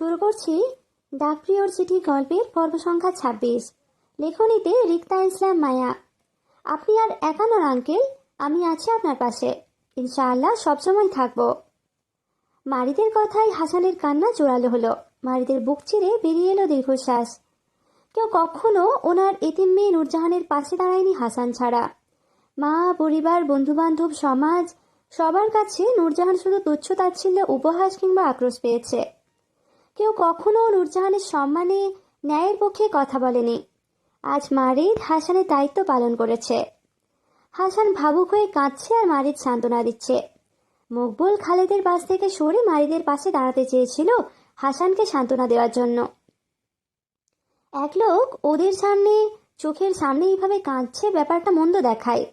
শুরু করছি ডাকপ্রিয়র চিঠি গল্পের পর্ব সংখ্যা ২৬। লেখনীতে রিক্তা ইসলাম মায়া। আপনি আর একা নন আঙ্কেল, আমি আছি আপনার পাশে, ইনশাআল্লাহ সবসময় থাকবো। মারিদের কথায় হাসানের কান্না জোরালো হলো। মারিদের বুক চিরে বেরিয়ে এলো দীর্ঘশ্বাস। কেউ কখনো ওনার এতিম মেয়ে নূরজাহানের পাশে দাঁড়ায়নি হাসান ছাড়া। মা, পরিবার, বন্ধুবান্ধব, সমাজ, সবার কাছে নূরজাহান শুধু তুচ্ছ তাচ্ছিল্য, উপহাস কিংবা আক্রোশ পেয়েছে। কেউ কখনো নূরজাহানের সম্মানে, ন্যায়ের পক্ষে কথা বলেনি। আজ মারিদ হাসানের দায়িত্ব পালন করেছে। হাসান ভাবুক হয়ে কাঁদছে আর মারিদ সান্ত্বনা দিচ্ছে। মকবুল খালেদের পাশ থেকে সরে মারিদের পাশে দাঁড়াতে চেয়েছিল হাসানকে সান্ত্বনা দেওয়ার জন্য। এক লোক ওদের সামনে, চোখের সামনে এইভাবে কাঁদছে, ব্যাপারটা মন্দ দেখায়।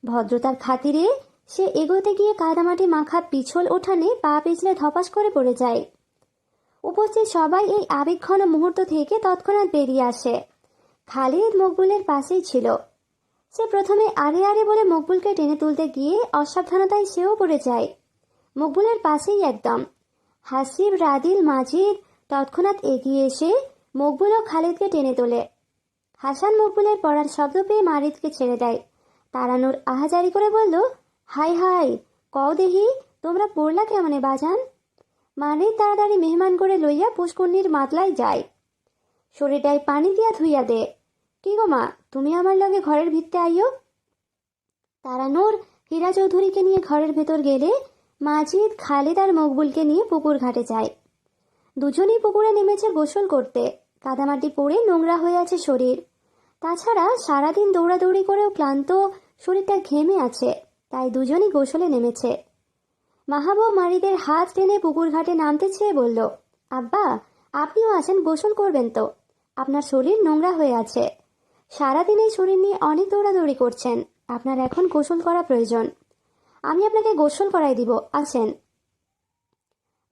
ভদ্রতার খাতিরে সে এগোতে গিয়ে কাদামাটি মাখা পিছল ওঠানে পা পিছলে ধপাস করে পড়ে যায়। উপস্থিত সবাই এই আবেগঘন মুহূর্ত থেকে তৎক্ষণাৎ বেরিয়ে আসে। খালিদ মকবুলের পাশেই ছিল। সে প্রথমে আরে আরে বলে মকবুলকে টেনে তুলতে গিয়ে অসাবধানতায় সেও পড়ে যায়। মকবুলের পাশেই একদম। হাসিব, রাদিল, মাজিদ তৎক্ষণাৎ এগিয়ে এসে মকবুল ও খালিদকে টেনে তোলে। হাসান মকবুলের পড়ার শব্দ পেয়ে মারিদকে ছেড়ে দেয়। তারানুর আহাজারি করে বলল, হাই হাই, কও দেহি তোমরা পড়লা কেমনে বাজান? মারিদ তাড়াতাড়ি মেহমান করে লইয়া পুষ্করণীর মাতলায় যায়। শরীরটায় পানি দিয়া ধুইয়া দে। কি গো মা, তুমি আমার লগে ঘরের ভিতরে আইও। তারানুর হীরা চৌধুরীকে নিয়ে ঘরের ভেতর গেলে মাজিদ, খালিদ আর মকবুলকে নিয়ে পুকুর ঘাটে যায়। দুজনেই পুকুরে নেমেছে গোসল করতে। কাদামাটি পড়ে নোংরা হয়ে আছে শরীর। তাছাড়া সারাদিন দৌড়াদৌড়ি করেও ক্লান্ত, শরীরটা ঘেমে আছে, তাই দুজনই গোসলে নেমেছে। মাহবুব মারিদের হাত টেনে পুকুর ঘাটে নামতে চেয়ে বলল, আব্বা আপনিও আসেন, গোসল করবেন তো, আপনার শরীর নোংরা হয়ে আছে। সারাদিন এই শরীর নিয়ে অনেক দৌড়াদৌড়ি করছেন, আপনার এখন গোসল করা প্রয়োজন। আমি আপনাকে গোসল করাই দিব, আসেন।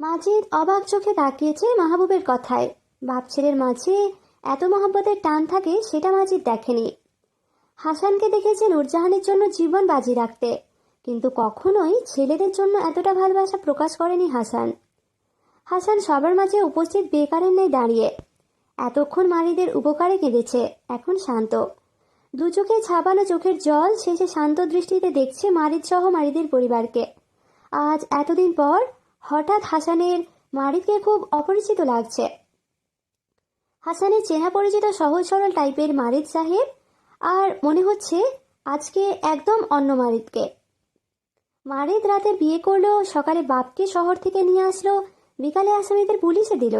মাজিদ অবাক চোখে তাকিয়েছে মাহবুবের কথায়। বাপ ছেলের মাঝে এত মহব্বতের টান থাকে সেটা মাজিদ দেখেনি। হাসানকে দেখেছে নূরজাহানের জন্য জীবন বাজি রাখতে, কিন্তু কখনোই ছেলেদের জন্য এতটা ভালোবাসা প্রকাশ করেনি হাসান। হাসান সবার মাঝে উপস্থিত বেকারের ন্যায় দাঁড়িয়ে। এতক্ষণ মারিদের উপকারে কেঁদেছে, এখন শান্ত। দু চোখে ছাপানো চোখের জল শেষে শান্ত দৃষ্টিতে দেখছে মারিদ সহ মারিদের পরিবারকে। আজ এতদিন পর হঠাৎ হাসানের মারিদকে খুব অপরিচিত লাগছে। হাসানের চেনা পরিচিত সহজ সরল টাইপের মারিদ সাহেব, আর মনে হচ্ছে আজকে একদম অন্য মারিদকে। মারিদ রাতে বিয়ে করলো, সকালে বাপকে শহর থেকে নিয়ে আসলো, বিকালে আসামিদের পুলিশে দিল।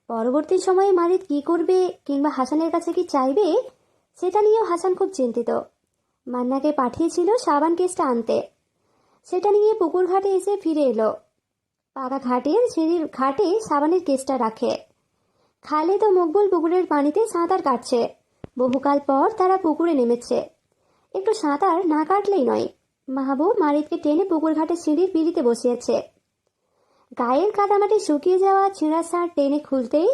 পরবর্তী সময়ে মারিদ কি করবে কিংবা হাসানের কাছে কি চাইবে সেটা নিয়েও হাসান খুব চিন্তিত। মান্নাকে পাঠিয়েছিল সাবান কেসটা আনতে, সেটা নিয়ে পুকুর ঘাটে এসে ফিরে এলো। পাকা ঘাটের সিঁড়ির ঘাটে সাবানের কেসটা রাখে। খালিদ ও মকবুল পুকুরের পানিতে সাঁতার কাটছে। বহুকাল পর তারা পুকুরে নেমেছে। একটু সাঁতার না কাটলেই নয়। মাহবুব মারিদকে টেনে পুকুর ঘাটে সিঁড়ির পিড়িতে বসিয়েছে। গায়ের কাদামাটি শুকিয়ে যাওয়া ছেঁড়া শার্ট টেনে খুলতেই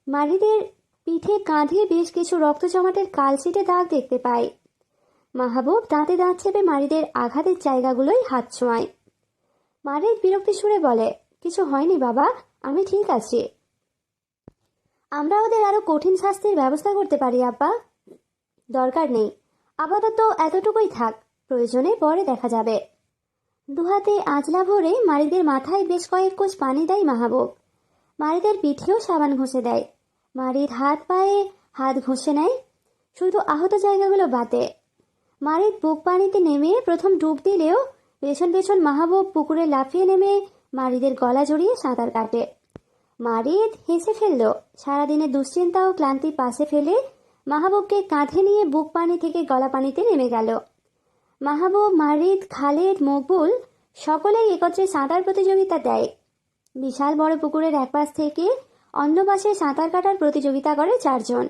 মারিদের পিঠে, কাঁধে বেশ কিছু রক্ত জমাটের কালচিটে দাগ দেখতে পায়। মাহবুব দাঁতে দাঁত চেপে মারিদের আঘাতের জায়গাগুলোই হাত ছোঁয়ায়। মারিদ বিরক্তি সুরে বলে, কিছু হয়নি বাবা, আমি ঠিক আছি। আমরা ওদের আরো কঠিন শাস্তির ব্যবস্থা করতে পারি আব্বা। দরকার নেই, আপাতত এতটুকুই থাক, প্রয়োজনে পরে দেখা যাবে। দুহাতে আজলা ভরে মারিদের মাথায় বেশ কয়েক কোষ পানি দেয় মাহবুব। মারিদের পিঠেও সাবান ঘষে দেয়। মারিদ হাত পায়ে হাত ঘষে নেয়, শুধু আহত জায়গাগুলো বাদে। মারিদ বুক পানিতে নেমে প্রথম ডুব দিলেও পেছন পেছন মাহবুব পুকুরে লাফিয়ে নেমে মারিদের গলা জড়িয়ে সাঁতার কাটে। মারিদ হেসে ফেলল। সারাদিনের দুশ্চিন্তা ও ক্লান্তি পাশে ফেলে মাহবুবকে কাঁধে নিয়ে বুক পানি থেকে গলা পানিতে নেমে গেল। মাহবুব, মারিদ, খালিদ, মকবুল সকলেই একত্রে সাঁতার প্রতিযোগিতা দেয়। বিশাল বড় পুকুরের এক পাশ থেকে অন্য পাশে সাঁতার কাটার প্রতিযোগিতা করে 4 জন।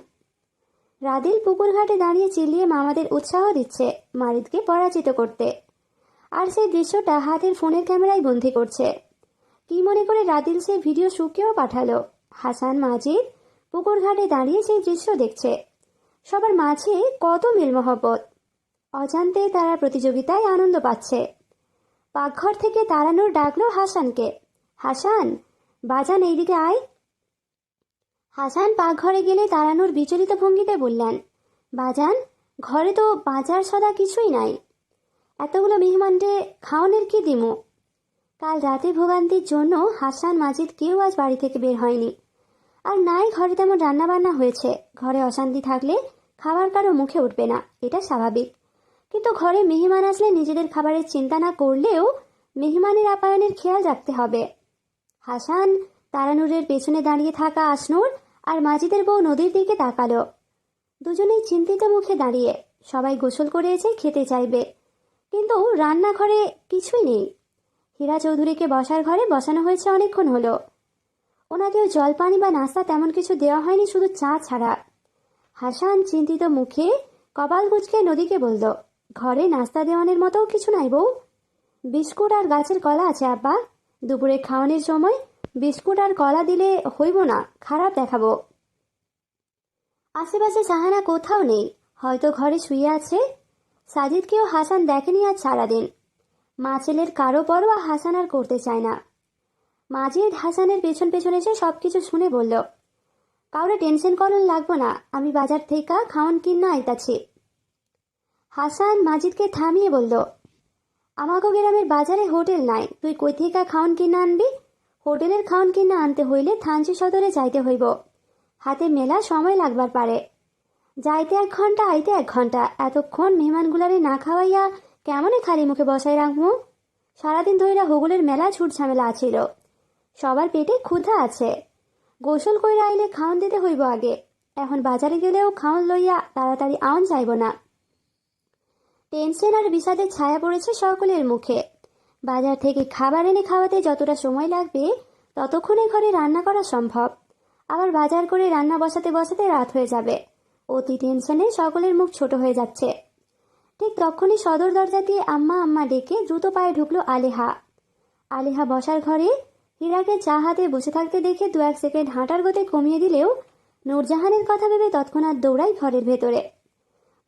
রাদিল পুকুর ঘাটে দাঁড়িয়ে চিল্লিয়ে মামাদের উৎসাহ দিচ্ছে মারিদকে পরাজিত করতে, আর সেই দৃশ্যটা হাতের ফোনের ক্যামেরায় বন্দি করছে। কি মনে করে রাদিল সেই ভিডিও শুকিয়েও পাঠালো। হাসান, মাজিদ পুকুর ঘাটে দাঁড়িয়ে সেই দৃশ্য দেখছে। সবার মাঝে কত মিল মহব্বত। অজান্তে তারা প্রতিযোগিতায় আনন্দ পাচ্ছে। পাকঘর থেকে তারানুর ডাকলো হাসানকে, হাসান বাজান এইদিকে আয়। হাসান পাকঘরে গেলে তারানুর বিচলিত ভঙ্গিতে বললেন, বাজান, ঘরে তো বাজার সদা কিছুই নাই, এতগুলো মেহমানকে খাওয়ানোর কি দিমু? কাল রাতে ভোগান্তির জন্য হাসান মাজিদ কেউ আজ বাড়ি থেকে বের হয়নি। আর নাই ঘরে তেমন রান্না বান্না হয়েছে। ঘরে অশান্তি থাকলে খাবার কারো মুখে উঠবে না, এটা স্বাভাবিক। কিন্তু ঘরে মেহমান আসলে নিজেদের খাবারের চিন্তা না করলেও মেহমানের আপ্যায়নের খেয়াল রাখতে হবে। হাসান তারানুরের পেছনে দাঁড়িয়ে থাকা আসনুর আর মাজিদের বউ নদীর দিকে তাকালো। দুজনেই চিন্তিত মুখে দাঁড়িয়ে। সবাই গোসল করে এসে খেতে চাইবে, কিন্তু রান্নাঘরে কিছুই নেই। হীরা চৌধুরীকে বসার ঘরে বসানো হয়েছে অনেকক্ষণ হলো। ওনাকেও জলপানি বা নাস্তা তেমন কিছু দেওয়া হয়নি, শুধু চা ছাড়া। হাসান চিন্তিত মুখে কপাল কুঁচকে নদীকে বলল, ঘরে নাস্তা দেওয়ানের মতো কিছু নাই বউ? বিস্কুট আর গাছের কলা আছে আব্বা। দুপুরে খাওয়ানোর সময় বিস্কুট আর কলা দিলে হইব না, খারাপ দেখাবো। আশেপাশে সাহানা কোথাও নেই, হয়তো ঘরে শুয়ে আছে। সাজিদকেও হাসান দেখেনি আজ সারাদিন। মা ছেলের কারো পরোয়া হাসান আর করতে চায় না। মাজিদ হাসানের পেছন পেছন এসে সবকিছু শুনে বলল, কাউরে টেনশন করন লাগবো না, আমি বাজার থেকে খাওয়ান কিনা আইতাছি। হাসান মাজিদকে থামিয়ে বলল, আমাগো গ্রামের বাজারে হোটেল নাই, তুই কই থেকে খাওয়ান কিনা আনবি? হোটেলের খাওয়ান কিনা আনতে হইলে থানচি সদরে যাইতে হইব, হাতে মেলা সময় লাগবার পারে। যাইতে 1 ঘন্টা, আইতে 1 ঘন্টা, এতক্ষণ মেহমানগুলারে না খাওয়াইয়া কেমনে খালি মুখে বসাই রাখবো? সারাদিন ধইরা হুগুলের মেলা ছুট ঝামেলা আছিল, সবার পেটে ক্ষুধা আছে। গোসল কইরা আইলে খাওয়ান দিতে হইব আগে, এখন বাজারে গেলেও খাওয়ান লইয়া তাড়াতাড়ি আওন যাইব না। টেনশন আর বিষাদের ছায়া পড়েছে সকলের মুখে। বাজার থেকে খাবার এনে খাওয়াতে যতটা সময় লাগবে ততক্ষণে ঘরে রান্না করা সম্ভব। আবার বাজার করে রান্না বসাতে বসাতে রাত হয়ে যাবে। অতি টেনশনে সকলের মুখ ছোট হয়ে যাচ্ছে। ঠিক তখনই সদর দরজা দিয়ে আম্মা আম্মা ডেকে দ্রুত পায়ে ঢুকলো আলেহা। আলেহা বসার ঘরে হীরাকে চা হাতে বসে থাকতে দেখে 2-1 সেকেন্ড হাঁটার গতি কমিয়ে দিলেও নূরজাহানের কথা ভেবে তৎক্ষণাৎ দৌড়াই ঘরের ভেতরে।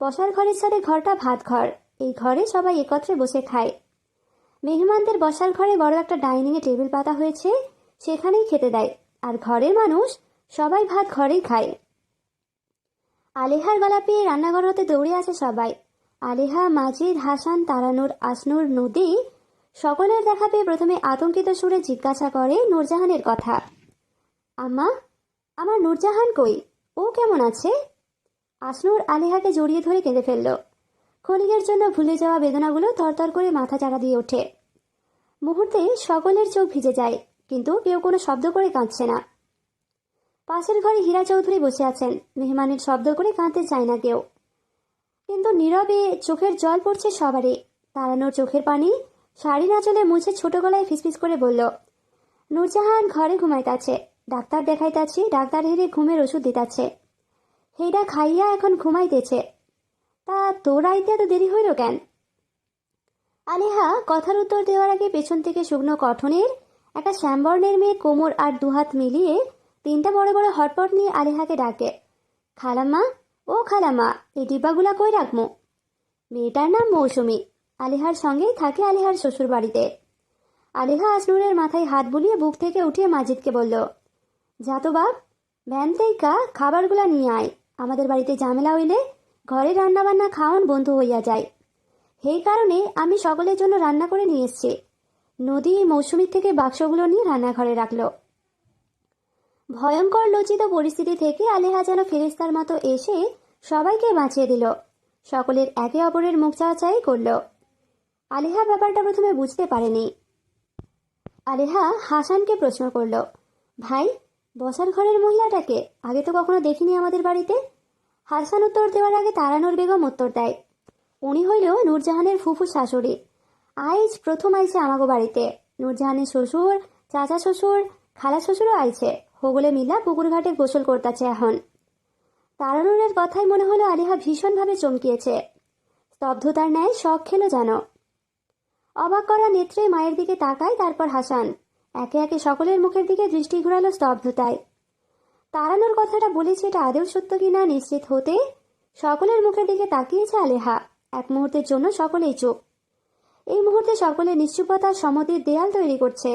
বসার ঘরের সাথে ঘরটা ভাত ঘর, এই ঘরে সবাই একত্রে বসে খায়। মেহমানদের বসার ঘরে বড় একটা ডাইনিংয়ে টেবিল পাতা হয়েছে, সেখানেই খেতে দেয়। আর ঘরের মানুষ সবাই ভাত ঘরেই খায়। আলেহার গলা পেয়ে রান্নাঘর হতে দৌড়ে আসে সবাই। আলেহা, মাজিদ, হাসান, তারানুর, আসনুর, নদী সকলের দেখা পেয়ে প্রথমে আতঙ্কিত সুরে জিজ্ঞাসা করে নূরজাহানের কথা। আম্মা, আমার নূরজাহান কই? ও কেমন আছে? আসনুর আলেহাকে জড়িয়ে ধরে কেঁদে ফেলল। ক্ষণিকের জন্য ভুলে যাওয়া বেদনাগুলো তরতর করে মাথা চাড়া দিয়ে ওঠে। মুহূর্তে সকলের চোখ ভিজে যায়, কিন্তু কেউ কোনো শব্দ করে কাঁদছে না। পাশের ঘরে হীরা চৌধুরী বসে আছেন। মেহমানের শব্দ করে কাঁদতে চায় না কেউ, কিন্তু নীরবে চোখের জল পড়ছে সবারই। তারানোর চোখের পানি শাড়ি নাচলে মুছে ছোট গলায় ফিসফিস করে বলল, নূরজাহান ঘরে ঘুমাইতাছে, ডাক্তার দেখাইতাছি, ডাক্তার হেরে ঘুমের ওষুধ দিতাছে, হেইডা খাইয়া এখন ঘুমাইতেছে। তা তোর আইতে এত দেরি হইল কেন? আলেহা কথার উত্তর দেওয়ার আগে পেছন থেকে শুকনো কঠনের একটা শ্যামবর্ণের মেয়ে কোমর আর দুহাত মিলিয়ে 3টা বড় বড় হটপট নিয়ে আলেহাকে ডাকে, খালাম্মা, ও খালাম্মা, এই ডিব্বাগুলা কই রাখবো? মেয়েটার নাম মৌসুমী। আলেহার সঙ্গেই থাকে আলেহার শ্বশুর বাড়িতে। আলেহা আসনুরের মাথায় হাত বুলিয়ে বুক থেকে উঠিয়ে মাজিদকে বলল, যা তো বাপ, ভ্যান থেকে খাবারগুলা নিয়ে আয়। আমাদের বাড়িতে ঝামেলা হইলে ঘরে রান্নাবান্না খাওয়ান বন্ধ হইয়া যায়। সেই কারণে আমি সকলের জন্য রান্না করে নিয়ে এসছি। নদী মৌসুমীর থেকে বাক্সগুলো নিয়ে রান্নাঘরে রাখলো। ভয়ঙ্কর লজ্জিত পরিস্থিতি থেকে আলেহা যেন ফেরেশতার মতো এসে সবাইকে বাঁচিয়ে দিল। সকলের একে অপরের মুখ চাওয়াচাই করল। আলেহা ব্যাপারটা প্রথমে বুঝতে পারেনি। আলেহা হাসানকে প্রশ্ন করল, ভাই, বসার ঘরের মহিলাটাকে আগে তো কখনো দেখিনি আমাদের বাড়িতে। হাসান উত্তর দেওয়ার আগে তারানুর বেগম উত্তর দেয়, উনি হইল নূরজাহানের ফুফু শাশুড়ি। আইজ প্রথম আইছে আমাগো বাড়িতে। নূরজাহানের শ্বশুর, চাচা শ্বশুর, খালা শ্বশুরও আইছে। হগলে মিলা পুকুর ঘাটে গোসল করতেছে এখন। তারানুরের কথাই মনে হলো আলেহা ভীষণভাবে চমকিয়েছে। স্তব্ধতার ন্যায় শখ খেলো যেন। অবাক করা নেত্রে মায়ের দিকে তাকায়, তারপর হাসান। একে একে সকলের মুখের দিকে দৃষ্টি ঘুরালো স্তব্ধতায়। তারানুর কথাটা বলেছে এটা আদৌ সত্য কিনা নিশ্চিত হতে সকলের মুখের দিকে তাকিয়েছে আলেহা। এক মুহূর্তের জন্য সকলেই চুপ। এই মুহূর্তে সকলের নিশ্চুপতার সম্মতির দেয়াল তৈরি করছে।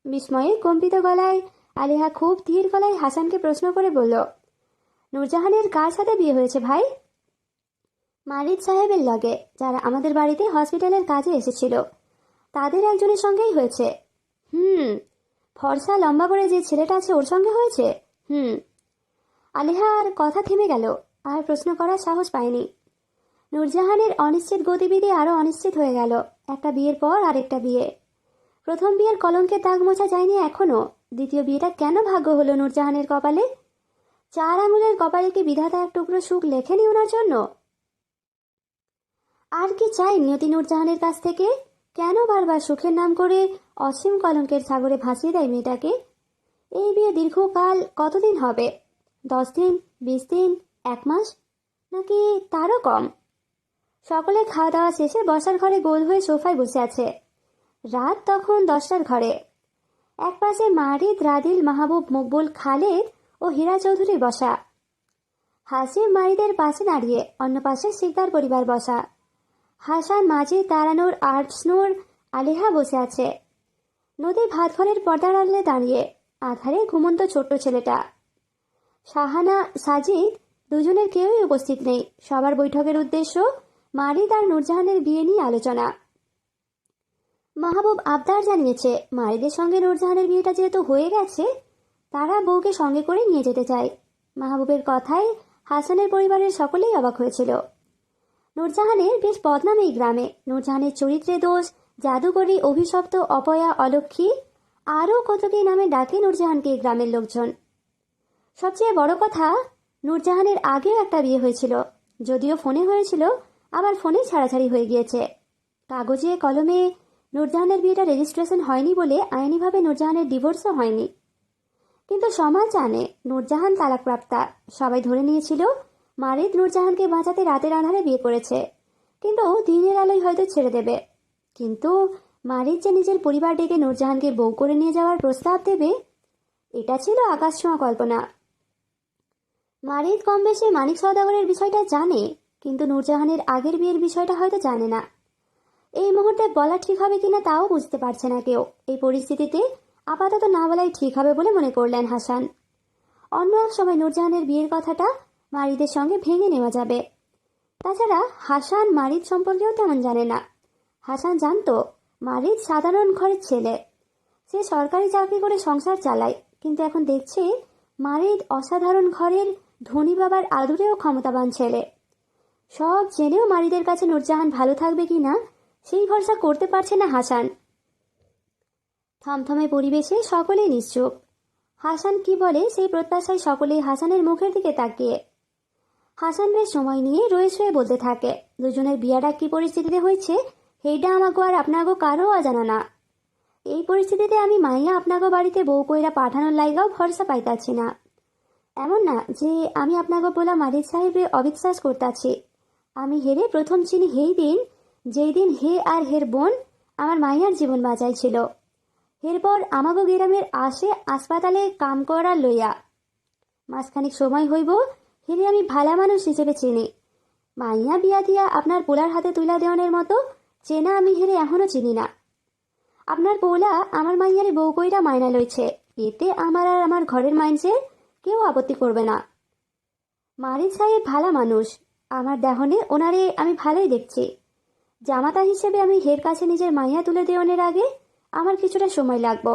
বিস্ময়ে কম্পিত গলায় আলিহা খুব ধীর গলায় হাসানকে প্রশ্ন করে বলল, নূরজাহানের কার সাথে বিয়ে হয়েছে ভাই? মারিদ সাহেবের লগে, যারা আমাদের বাড়িতে হসপিটালের কাজে এসেছিল তাদের একজনের সঙ্গেই হয়েছে। হুম। ফর্সা লম্বা করে যে ছেলেটা আছে ওর সঙ্গে হয়েছে? হুম। আলিহার কথা থেমে গেল, আর প্রশ্ন করার সাহস পায়নি। নূরজাহানের অনিশ্চিত গতিবিধি আরও অনিশ্চিত হয়ে গেল। একটা বিয়ের পর আরেকটা বিয়ে। প্রথম বিয়ের কলঙ্কের দাগ মোছা যায়নি এখনো। দ্বিতীয় বিয়েটা কেন ভাগ্য হলো নূরজাহানের কপালে? 4 আঙুলের কপালে কি বিধাতা এক টুকরো সুখ লেখেনি ওনার জন্য? আর কি চাই নিয়তি নূরজাহানের কাছ থেকে? কেন বারবার সুখের নাম করে অসীম কলঙ্কের সাগরে ভাসিয়ে দেয় মেয়েটাকে? এই বিয়ে দীর্ঘকাল কতদিন হবে? 10 দিন, 20 দিন, 1 মাস, নাকি তারও কম? সকলে খাওয়া দাওয়া শেষে বসার ঘরে গোল হয়ে সোফায় বসে আছে। রাত তখন 10টার ঘরে। এক পাশে মারিদ, রাদিল, মাহবুব, মকবুল, খালেদ ও হীরা চৌধুরী বসা। হাসিম মারিদের পাশে দাঁড়িয়ে, অন্য পাশে শিকদার পরিবার বসা। হাসান, মাজিদ, তারানুর, আর্টসনুর, আলিহা বসে আছে। নদী ভাতঘরের পর্দার আড়ালে দাঁড়িয়ে, আধারে ঘুমন্ত ছোট্ট ছেলেটা। শাহানা, সাজিদ, দুজনের কেউই উপস্থিত নেই। সবার বৈঠকের উদ্দেশ্য মারিদ আর নূরজাহানের বিয়ে নিয়ে আলোচনা। মাহবুব আবদার জানিয়েছে, মারিদের সঙ্গে নূরজাহানের বিয়েটা যেহেতু হয়ে গেছে, তারা বউকে সঙ্গে করে নিয়ে যেতে চায়। মাহবুবের কথায় হাসানের পরিবারের সকলেই অবাক হয়েছিল। নূরজাহানের বেশ বদনাম এই গ্রামে। নূরজাহানের চরিত্রে দোষ, জাদুকরী, অভিশপ্ত, অপয়া, অলক্ষী, আরও কত কী নামে ডাকে নূরজাহানকে এই গ্রামের লোকজন। সবচেয়ে বড় কথা, নূরজাহানের আগেও একটা বিয়ে হয়েছিল, যদিও ফোনে হয়েছিল, আবার ফোনে ছাড়াছাড়ি হয়ে গিয়েছে। কাগজে কলমে নূরজাহানের বিয়েটা রেজিস্ট্রেশন হয়নি বলে আইনিভাবে নূরজাহানের ডিভোর্সও হয়নি। কিন্তু সমাজ জানে নূরজাহান তালাকপ্রাপ্তা। সবাই ধরে নিয়েছিল মারিদ নূরজাহানকে বাঁচাতে রাতের আঁধারে বিয়ে করেছে, কিন্তু দিনের আলোয় হয়তো ছেড়ে দেবে। কিন্তু মারিদ যে নিজের পরিবার ডেকে নূরজাহানকে বউ করে নিয়ে যাওয়ার প্রস্তাব দেবে, এটা ছিল আকাশছোঁয়া কল্পনা। মারিদ কম বেশি মানিক সওদাগরের বিষয়টা জানে, কিন্তু নূরজাহানের আগের বিয়ের বিষয়টা হয়তো জানে না। এই মুহূর্তে বলা ঠিক হবে কিনা তাও বুঝতে পারছে না কেউ। এই পরিস্থিতিতে আপাতত না বলাই ঠিক হবে বলে মনে করলেন হাসান। অন্য এক সময় নূরজাহানের বিয়ের কথাটা মারিদের সঙ্গে ভেঙে নেওয়া যাবে। তাছাড়া হাসান মারিদ সম্পর্কেও তেমন জানে না। হাসান জানতো মারিদ সাধারণ ঘরের ছেলে, সে সরকারি চাকরি করে সংসার চালায়, কিন্তু এখন দেখছে মারিদ অসাধারণ ঘরের ধনী বাবার আদুরেও ক্ষমতাবান ছেলে। সব জেনেও মারিদের কাছে নূরজাহান ভালো থাকবে কিনা সেই ভরসা করতে পারছে না হাসান। থমথমে পরিবেশে সকলেই নিশ্চুপ। হাসান কি বলে সেই প্রত্যাশায় সকলেই হাসানের মুখের দিকে তাকিয়ে। হাসান বেশ সময় নিয়ে রয়ে শুয়ে বলতে থাকে, দুজনের বিয়াটা কি পরিস্থিতিতে হয়েছে সেইটা আমাগো আর আপনাগো কারো অজানা না। এই পরিস্থিতিতে আমি মাইয়া আপনাগো বাড়িতে বউ কইরা পাঠানোর লাইগাও ভরসা পাইতাছি না। এমন না যে আমি আপনাগো বলা মালিক সাহেবের অবিশ্বাস করতাছি। আমি হেরে প্রথম চিনি হেই দিন, যেই দিন হে আর হের বোন আমার মাইয়ার জীবন বাঁচাইছিল। এরপর আমাগো গ্রামের আসে হাসপাতালে কাম করার লইয়া মাসখানিক সময় হইব হেরে আমি ভালা মানুষ হিসেবে চিনি। মাইয়া বিয়া দিয়া আপনার পোলার হাতে তুলা দেওয়ানের মতো চেনা আমি হেরে এখনো চিনি না। আপনার পোলা আমার মাইয়ারে বউ কইরা মায়না লইছে, এতে আমার আর আমার ঘরের মাইনসে কেউ আপত্তি করবে না। মারিদ সাহেব ভালা মানুষ, আমার দেহনে ওনারে আমি ভালোই দেখছি। জামাতা হিসেবে আমি হের কাছে নিজের মাইয়া তুলে দেওয়ানের আগে আমার কিছুটা সময় লাগবে।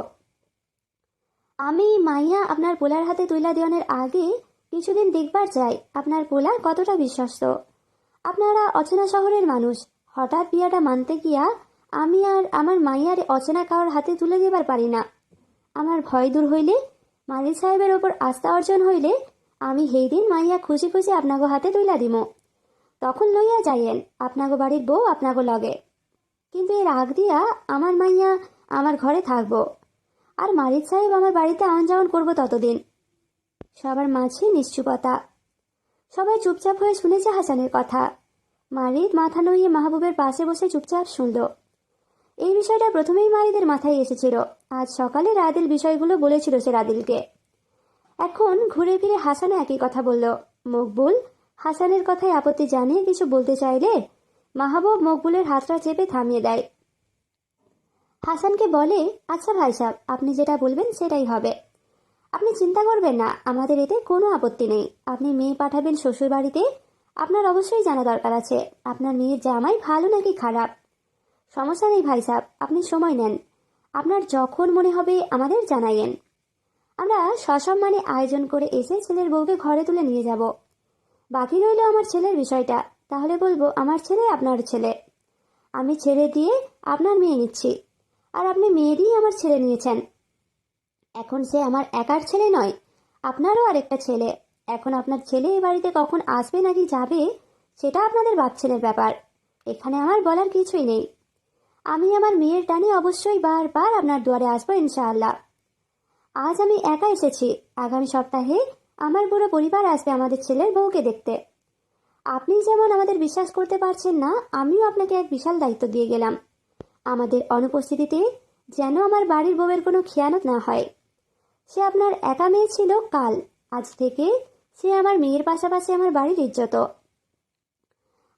আমি মাইয়া আপনার পোলার হাতে তুইলা দেওয়ানের আগে কিছুদিন দেখবার চাই আপনার পোলা কতটা বিশ্বস্ত। আপনারা অচেনা শহরের মানুষ, হঠাৎ বিয়াটা মানতে গিয়া আমি আর আমার মাইয়ার অচেনা কারোর হাতে তুলে দেবার পারি না। আমার ভয় দূর হইলে, মালিক সাহেবের ওপর আস্থা অর্জন হইলে আমি সেই দিন মাইয়া খুশি খুশি আপনাগো হাতে তুইলা দিমো। তখন লইয়া যাইয়েন আপনাগো বাড়ির বউ আপনাগো লগে। কিন্তু এর আগ দিয়া আমার মাইয়া আমার ঘরে থাকবো, আর মালিক সাহেব আমার বাড়িতে আন যাওয়ান করবো ততদিন। সবার মাঝে নিশ্চুপতা। সবাই চুপচাপ হয়ে শুনেছে হাসানের কথা। মারিদ মাথা নইয়ে মাহবুবের পাশে বসে চুপচাপ শুনল। এই বিষয়টা প্রথমেই মারিদের মাথায় এসেছিল। আজ সকালে রাদিল বিষয়গুলো বলেছিল সে রাদিলকে। এখন ঘুরে ফিরে হাসানও একই কথা বলল। মকবুল হাসানের কথায় আপত্তি জানিয়ে কিছু বলতে চাইলে মাহবুব মকবুলের হাতটা চেপে থামিয়ে দেয়। হাসানকে বলে, আচ্ছা ভাই সাহেব, আপনি যেটা বলবেন সেটাই হবে। আপনি চিন্তা করবেন না, আমাদের এতে কোনো আপত্তি নেই। আপনি মেয়ে পাঠাবেন শ্বশুর বাড়িতে, আপনার অবশ্যই জানা দরকার আছে আপনার মেয়ের জামাই ভালো নাকি খারাপ। সমস্যা নেই ভাই সাহেব, আপনি সময় নেন, আপনার যখন মনে হবে আমাদের জানাইয়েন। আমরা সসম্মানে আয়োজন করে এসে ছেলের বউকে ঘরে তুলে নিয়ে যাব। বাকি রইল আমার ছেলের বিষয়টা, তাহলে বলবো আমার ছেলে আপনার ছেলে। আমি ছেলে দিয়ে আপনার মেয়ে নিচ্ছি, আর আপনি মেয়ে দিয়ে আমার ছেলে নিয়েছেন। এখন সে আমার একার ছেলে নয়, আপনারও আরেকটা ছেলে। এখন আপনার ছেলে এ বাড়িতে কখন আসবে নাকি যাবে সেটা আপনাদের বাপ ছেলের ব্যাপার, এখানে আমার বলার কিছুই নেই। আমি আমার মেয়ের টানে অবশ্যই বারবার আপনার দুয়ারে আসবো ইনশাআল্লাহ। আজ আমি একা এসেছি, আগামী সপ্তাহে আমার পুরো পরিবার আসবে আমাদের ছেলের বউকে দেখতে। আপনি যেমন আমাদের বিশ্বাস করতে পারছেন না, আমিও আপনাকে এক বিশাল দায়িত্ব দিয়ে গেলাম। আমাদের অনুপস্থিতিতে যেন আমার বাড়ির বউয়ের কোনো খেয়ানত না হয়। সে আপনার একা মেয়ে ছিল কাল, আজ থেকে সে আমার মেয়ের পাশাপাশি আমার বাড়ির ইজ্জত।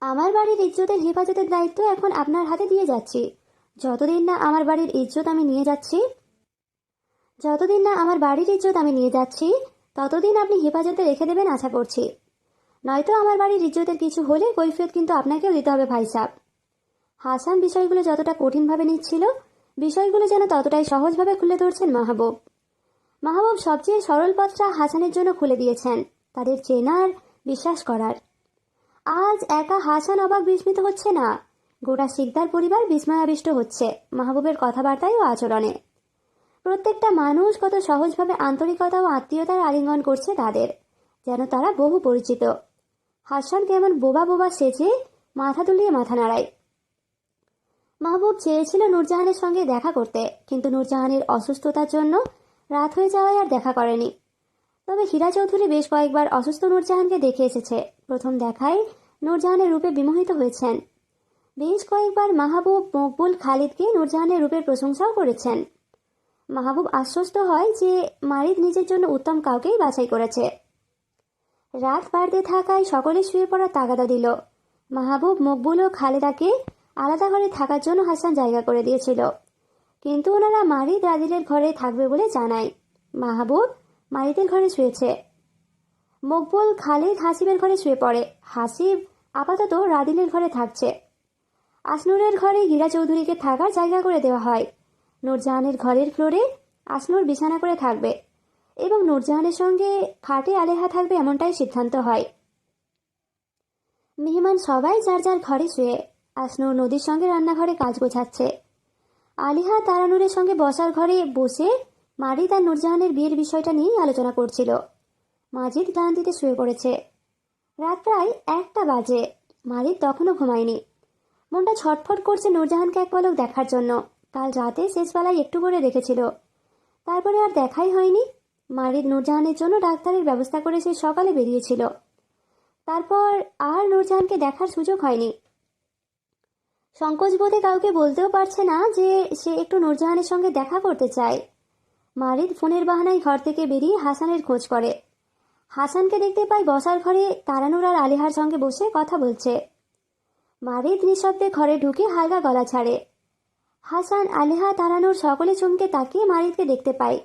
আমার বাড়ির ইজ্জতের হেফাজতের দায়িত্ব এখন আপনার হাতে দিয়ে যাচ্ছি। যতদিন না আমার বাড়ির ইজ্জত আমি নিয়ে যাচ্ছি ততদিন আপনি হেফাজতে রেখে দেবেন আশা করছি। নয়তো আমার বাড়ির ইজ্জতের কিছু হলে কৈফিয়ত কিন্তু আপনাকেও দিতে হবে ভাই সাহেব। হাসান বিষয়গুলো যতটা কঠিনভাবে নিচ্ছিল, বিষয়গুলো যেন ততটাই সহজভাবে খুলে ধরছেন মাহবুব। মাহবুব সবচেয়ে সরল পথটা হাসানের জন্য খুলে দিয়েছেন, তাদের চেনার, বিশ্বাস করার। আজ একা হাসান অবাক বিস্মিত হচ্ছে না, গোটা শিকদার পরিবার বিস্ময়াবিষ্ট হচ্ছে মাহবুবের কথাবার্তায় ও আচরণে। প্রত্যেকটা মানুষ কত সহজভাবে আন্তরিকতা ও আত্মীয়তার আলিঙ্গন করছে তাদের, যেন তারা বহু পরিচিত। হাসান কেমন বোবা বোবা সেজে মাথা তুলিয়ে মাথা নাড়ায়। মাহবুব চেয়েছিল নূরজাহানের সঙ্গে দেখা করতে, কিন্তু নূরজাহানের অসুস্থতার জন্য রাত হয়ে যাওয়ায় আর দেখা করেনি। তবে হীরা চৌধুরী বেশ কয়েকবার অসুস্থ নূরজাহানকে দেখে এসেছে। প্রথম দেখায় নূরজাহানের রূপে বিমোহিত হয়েছেন। বেশ কয়েকবার মাহবুব মকবুল খালিদকে নূরজাহানের রূপের প্রশংসাও করেছেন। মাহবুব আশ্বস্ত হয় যে মারিদ নিজের জন্য উত্তম কাউকেই বাছাই করেছে। রাত বাড়তে থাকায় সকলে শুয়ে পড়ার তাগাদা দিল। মাহবুব, মকবুল ও খালেদাকে আলাদা ঘরে থাকার জন্য হাসান জায়গা করে দিয়েছিল, কিন্তু ওনারা মারিদ রাদিলের ঘরে থাকবে বলে জানায়। মাহবুব মারিদের ঘরে শুয়েছে, মকবুল খালিদ হাসিবের ঘরে শুয়ে পড়ে। হাসিব আপাতত রাদিলের ঘরে থাকছে। আসনুরের ঘরে হীরা চৌধুরীকে থাকার জায়গা করে দেওয়া হয়। নূরজাহানের ঘরের ফ্লোরে আসনুর বিছানা করে থাকবে এবং নূরজাহানের সঙ্গে খাটে আলেহা থাকবে, এমনটাই সিদ্ধান্ত হয়। মেহমান সবাই যার যার ঘরে শুয়ে। আসনুর নদীর সঙ্গে রান্নাঘরে কাজ গোছাচ্ছে। আলিহা তারানুরের সঙ্গে বসার ঘরে বসে মারিদ আর নূরজাহানের বিয়ের বিষয়টা নিয়েই আলোচনা করছিল। মাজিদ ক্লান্তিতে শুয়ে পড়েছে। রাত প্রায় 1টা বাজে, মারিদ তখনও ঘুমায়নি। মনটা ছটফট করছে নূরজাহানকে এক পলক দেখার জন্য। কাল রাতে শেষবেলায় একটু করে দেখেছিল, তারপরে আর দেখাই হয়নি। মারিদ নূরজাহানের জন্য ডাক্তারের ব্যবস্থা করে সে সকালে বেরিয়েছিল, তারপর আর নূরজাহানকে দেখার সুযোগ হয়নি। সংকোচ বোধে কাউকে বলতেও পারছে না যে সে একটু নূরজাহানের সঙ্গে দেখা করতে চায়। মারিদ ফোনের বাহানায় ঘর থেকে বেরিয়ে হাসানের খোঁজ করে। হাসানকে দেখতে পাই বসার ঘরে তারানুর আর আলিহার সঙ্গে বসে কথা বলছে। মারিদ নিঃশব্দে ঘরে ঢুকে হালকা গলা ছাড়ে। হাসান, আলিহা, তারানুর সকলে চমকে তাকিয়ে মারিদকে দেখতে পায়।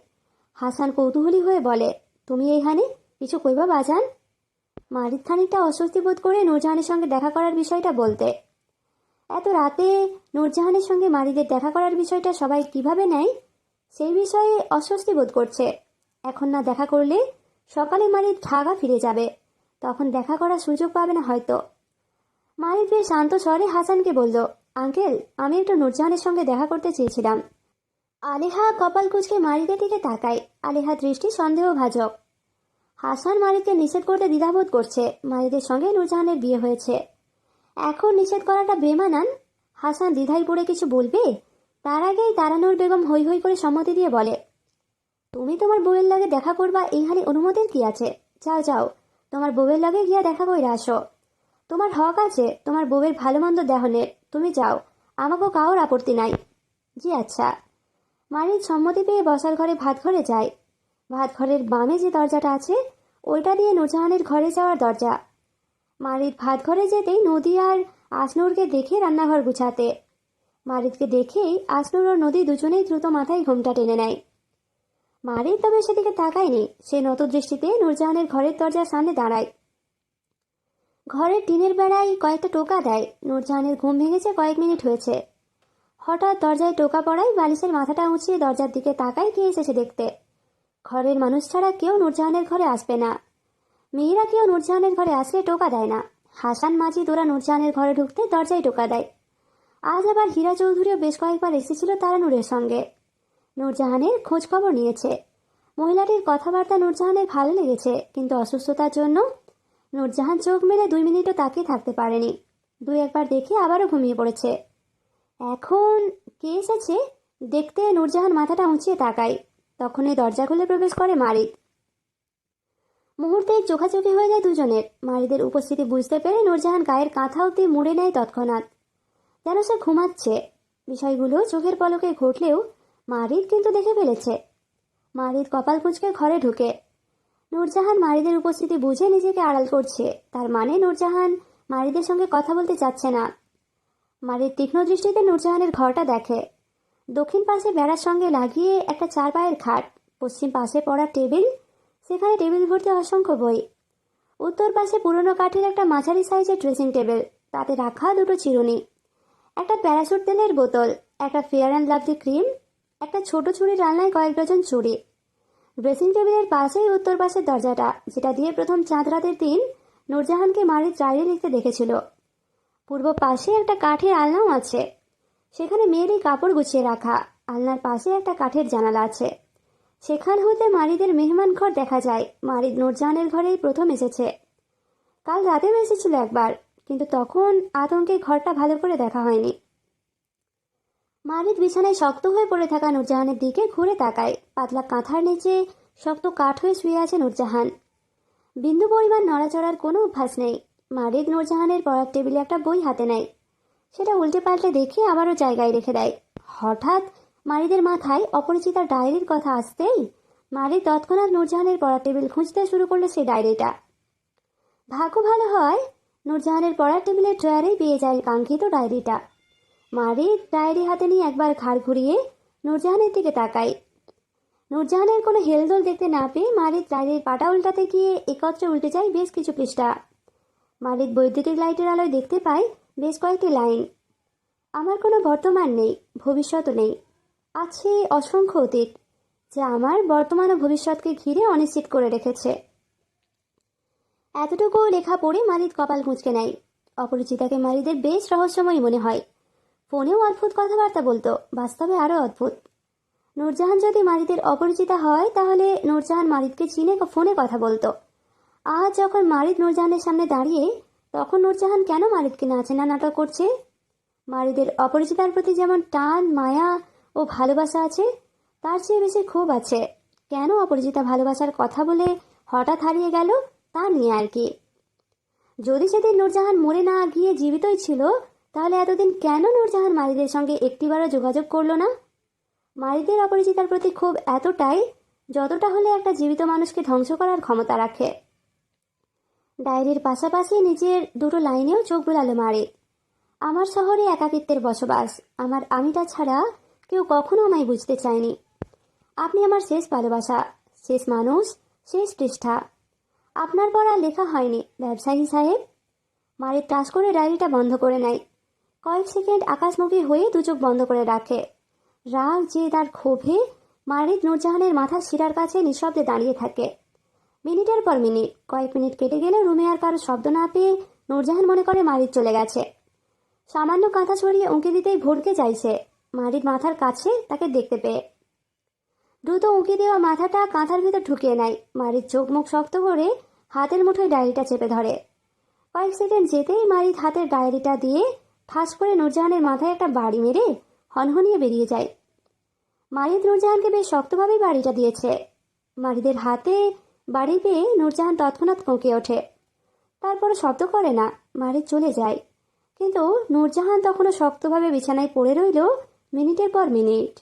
হাসান কৌতূহলী হয়ে বলে, তুমি এইখানে কিছু কইবা বাজান? মারিদ খানিকটা অস্বস্তি বোধ করে নূরজাহানের সঙ্গে দেখা করার বিষয়টা বলতে। এত রাতে নূরজাহানের সঙ্গে মারিদের দেখা করার বিষয়টা সবাই কিভাবে নেয় সেই বিষয়ে অস্বস্তি বোধ করছে। এখন না দেখা করলে সকালে মারিদ ঢাকা ফিরে যাবে, তখন দেখা করার সুযোগ পাবে না হয়তো। মারিদ বেশ শান্ত স্বরে হাসানকে বলল, আঙ্কেল, আমি একটু নূরজাহানের সঙ্গে দেখা করতে চেয়েছিলাম। আলেহা কপাল কুঁচকে মারিদের দিকে তাকায়। আলেহা দৃষ্টি সন্দেহভাজক। হাসান মারিদকে নিষেধ করতে দ্বিধাবোধ করছে। মারিদের সঙ্গে নূরজাহানের বিয়ে হয়েছে, এখন নিষেধ করাটা বেমানান। হাসান দ্বিধায় পড়ে কিছু বলবে, তার আগেই তারানুর বেগম হৈ হৈ করে সম্মতি দিয়ে বলে, তুমি তোমার বউয়ের লাগে দেখা করবা, এইখানে অনুমতির কি আছে? যাও যাও, তোমার বউয়ের লাগে গিয়া দেখা কইরা আসো। তোমার হক আছে তোমার বউয়ের ভালো মন্দ দেহনের, তুমি যাও, আমাকেও কাউর আপত্তি নাই। জি আচ্ছা। মারিদ সম্মতি পেয়ে বসার ঘরে ভাত ঘরে যায়। ভাত ঘরের বামে যে দরজাটা আছে ওইটা দিয়ে নূরজাহানের ঘরে যাওয়ার দরজা। মারিদ ভাত ঘরে যেতেই নদী আর আসনুরকে দেখে রান্নাঘর গুছাতে। মারিদকে দেখেই আসনুর ও নদী দুজনেই দ্রুত মাথায় ঘোমটা টেনে নেয়। মারিদ তবে সেদিকে তাকায়নি। সে নত দৃষ্টিতে নূরজাহানের ঘরের দরজার সামনে দাঁড়ায়। ঘরের টিনের বেড়ায় কয়েকটা টোকা দেয়। নূরজাহানের ঘুম ভেঙেছে, কয়েক মিনিট হয়েছে। হঠাৎ দরজায় টোকা পড়ায় বালিশের মাথাটা উঁচিয়ে দরজার দিকে তাকায় কে এসেছে দেখতে। ঘরের মানুষ ছাড়া কেউ নূরজাহানের ঘরে আসবে না। মেয়েরা কেউ নূরজাহানের ঘরে আসলে টোকা দেয় না। হাসান, মাজিদ ওরা নূরজাহানের ঘরে ঢুকতে দরজায় টোকা দেয়। আজ আবার হীরা চৌধুরীও বেশ কয়েকবার এসেছিল তারা নূরের সঙ্গে। নূরজাহানের খোঁজ খবর নিয়েছে। মহিলাটির কথাবার্তা নূরজাহানের ভালো লেগেছে, কিন্তু অসুস্থতার জন্য নূরজাহান চোখ মেলে 2 মিনিটও তাকিয়ে থাকতে পারেনি। 2-1 বার দেখে আবারও ঘুমিয়ে পড়েছে। এখন কে এসেছে দেখতে নূরজাহান মাথাটা উঁচিয়ে তাকায়। তখনই দরজা খুলে প্রবেশ করে মারিদ। মুহূর্তেই চোখাচোখি হয়ে যায় দুজনের। মারিদের উপস্থিতি বুঝতে পেরে নূরজাহান গায়ের কাঁথা অব্দি মুড়ে নেয় তৎক্ষণাৎ, যেন সে ঘুমাচ্ছে। বিষয়গুলো চোখের পলকে ঘটলেও মারিদ কিন্তু দেখে ফেলেছে। মারিদ কপাল কুঁচকে ঘরে ঢুকে। নূরজাহান মারিদের উপস্থিতি বুঝে নিজেকে আড়াল করছে। তার মানে নূরজাহান মারিদের সঙ্গে কথা বলতে চাচ্ছে না। মারিদ তীক্ষ্ণ দৃষ্টিতে নূরজাহানের ঘরটা দেখে। দক্ষিণ পাশে বেড়ার সঙ্গে লাগিয়ে একটা 4 পায়ের খাট, পশ্চিম পাশে পড়া টেবিল, সেখানে টেবিল ভর্তি অসংখ্য বই। উত্তর পাশে পুরনো কাঠের একটা মাঝারি সাইজের ড্রেসিং টেবিল, তাতে রাখা 2টো চিরুনি, একটা প্যারাশুট তেলের বোতল, একটা ফেয়ার অ্যান্ড লাভলি ক্রিম, একটা ছোট ছুরির আলনায় কয়েক ডজন চুড়ি। ড্রেসিং টেবিলের পাশেই উত্তর পাশের দরজাটা, যেটা দিয়ে প্রথম চাঁদ রাতের দিন নূরজাহানকে মারিদ ডায়েরি লিখতে দেখেছিল। পূর্ব পাশে একটা কাঠের আলনাও আছে, সেখানে মেয়েরই কাপড় গুছিয়ে রাখা। আলনার পাশে একটা কাঠের জানালা আছে, সেখান হতে মারিদের মেহমান ঘর দেখা যায়। মারিদ নূরজাহানের ঘরেই প্রথম এসেছে। কাল রাতেও এসেছিল একবার, কিন্তু তখন আতঙ্কে ঘরটা ভালো করে দেখা হয়নি। মারিদ বিছানায় শক্ত হয়ে পড়ে থাকা নূরজাহানের দিকে ঘুরে তাকায়। পাতলা কাঁথার নিচে শক্ত কাঠ হয়ে শুয়ে আছে নূরজাহান। বিন্দু পরিমাণ নড়াচড়ার কোনো অভ্যাস নেই। মারিদ নূরজাহানের পড়ার টেবিলে একটা বই হাতে নেয়। সেটা উল্টে পাল্টে দেখে আবারও জায়গায় রেখে দেয়। হঠাৎ মারিদের মাথায় অপরিচিতার ডায়েরির কথা আসতেই মারিদ তৎক্ষণাৎ নূরজাহানের পড়ার টেবিল খুঁজতে শুরু করলো সেই ডায়েরিটা। ভাগ্য ভালো হয়, নূরজাহানের পড়ার টেবিলের ড্রয়ারেই পেয়ে যায় কাঙ্ক্ষিত ডায়েরিটা। মারিদ ডায়েরি হাতে নিয়ে একবার ঘাড় ঘুরিয়ে নূরজাহানের দিকে তাকায়। নূরজাহানের কোনো হেলদোল দেখতে না পেয়ে মারিদ ডায়েরির পাটা উল্টাতে গিয়ে একত্রে উল্টে যায় বেশ কিছু পৃষ্ঠা। মারিদ বৈদ্যুতিক লাইটের আলোয় দেখতে পায় বেশ কয়েকটি লাইন। আমার কোনো বর্তমান নেই, ভবিষ্যৎও নেই, আছে অসংখ্য অতীত, যা আমার বর্তমান ও ভবিষ্যৎকে ঘিরে অনিশ্চিত করে রেখেছে। এতটুকু লেখা পড়ে মারিদ কপাল কুঁচকে নেয়। অপরিচিতাকে মারিদের বেশ রহস্যময় মনে হয়। ফোনেও অদ্ভুত কথাবার্তা বলতো, বাস্তবে আরও অদ্ভুত। নূরজাহান যদি মারিদের অপরিচিতা হয়, তাহলে নূরজাহান মারিদকে চিনে ফোনে কথা বলতো। আজ যখন মারিদ নূরজাহানের সামনে দাঁড়িয়ে, তখন নূরজাহান কেন মারিদকে না চেনা নাটক করছে? মারিদের অপরিচিতার প্রতি যেমন টান, মায়া ও ভালোবাসা আছে, তার চেয়ে বেশি ক্ষোভ আছে। কেন অপরিচিতা ভালোবাসার কথা বলে হঠাৎ হারিয়ে গেল, তা নিয়ে আর কি। যদি সেদিন নূরজাহান মরে না গিয়ে জীবিতই ছিল, তাহলে এতদিন কেন নূরজাহান মারিদের সঙ্গে একটিবারও যোগাযোগ করলো না? মারিদের অপরিচিতার প্রতি ক্ষোভ এতটাই, যতটা হলে একটা জীবিত মানুষকে ধ্বংস করার ক্ষমতা রাখে। ডায়েরির পাশাপাশি নিজের 2টো লাইনেও চোখ বুলালো মারিদ। আমার শহরে একাকিত্বের বসবাস, আমার আমিটা ছাড়া কেউ কখনো আমায় বুঝতে চায়নি। আপনি আমার শেষ ভালোবাসা, শেষ মানুষ, শেষ পৃষ্ঠা। আপনার পড়া লেখা হয়নি ব্যবসায়ী সাহেব। মারিদ টাচ করে ডায়েরিটা বন্ধ করে নেয়। কয়েক সেকেন্ড আকাশমুখী হয়ে 2 চোখ বন্ধ করে রাখে। রাগ, জেদ আর ক্ষোভে মারিদ নূরজাহানের মাথার শিরার কাছে নিঃশব্দে দাঁড়িয়ে থাকে। মিনিটের পর মিনিট, কয়েক মিনিট কেটে গেলে রুমে আর কারো শব্দ না পেয়ে নূরজাহান মনে করে মারিদ চলে গেছে। সামান্য কাঁথা ছড়িয়ে উঁকি দিতেই ভড়কে চাইছে মারিদ মাথার কাছে তাকে দেখতে পেয়ে। দ্রুত উঁকি দেওয়া মাথাটা কাঁথার ভিতর ঢুকিয়ে নেয়। মারিদ চোখ মুখ শক্ত করে হাতের মুঠোয় ডায়েরিটা চেপে ধরে। কয়েক সেকেন্ড যেতেই মারিদ হাতের ডায়েরিটা দিয়ে ঠাস করে নূরজাহানের মাথায় একটা বাড়ি মেরে হনহনিয়ে বেরিয়ে যায়। মারিদ নূরজাহানকে বেশ শক্তভাবেই বাড়িটা দিয়েছে। মারিদের হাতে বাড়ি পেয়ে নূরজাহান তৎক্ষণাৎ কোঁকে ওঠে। তারপরে শব্দ করে না, মারিদ চলে যায়। কিন্তু নূরজাহান তখনও শক্তভাবে বিছানায় পড়ে রইল মিনিটের পর মিনিট।